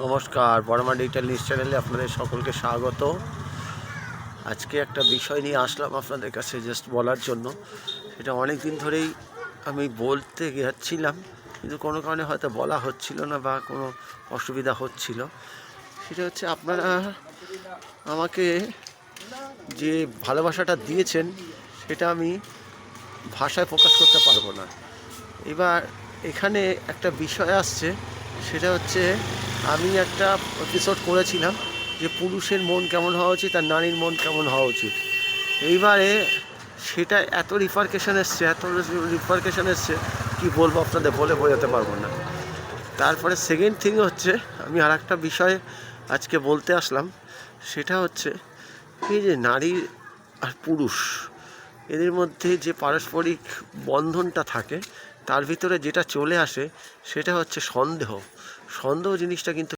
নমস্কার, বড়মা digital news চ্যানেলে আপনাদের সকলকে স্বাগত। আজকে একটা বিষয় নিয়ে আসলাম আপনাদের কাছে জাস্ট বলার জন্য। সেটা অনেক দিন ধরেই আমি বলতে যাচ্ছিলাম, কিন্তু কোনো কারণে হয়তো বলা হচ্ছিল না বা কোনো অসুবিধা হচ্ছিল। সেটা হচ্ছে, আপনারা আমাকে যে ভালোবাসাটা দিয়েছেন সেটা আমি ভাষায় প্রকাশ করতে পারবো না। এবার এখানে একটা বিষয় আসছে, সেটা হচ্ছে, আমি একটা এপিসোড করেছিলাম যে পুরুষের মন কেমন হওয়া উচিত আর নারীর মন কেমন হওয়া উচিত। এইবারে সেটা এত রিপারকেশন এসছে কী বলবো আপনাদের, বলে বোঝাতে পারবো না। তারপরে সেকেন্ড থিং হচ্ছে, আমি আর একটা বিষয় আজকে বলতে আসলাম। সেটা হচ্ছে, এই যে নারী আর পুরুষ এদের মধ্যে যে পারস্পরিক বন্ধনটা থাকে, তার ভিতরে যেটা চলে আসে সেটা হচ্ছে সন্দেহ। সন্দেহ জিনিসটা কিন্তু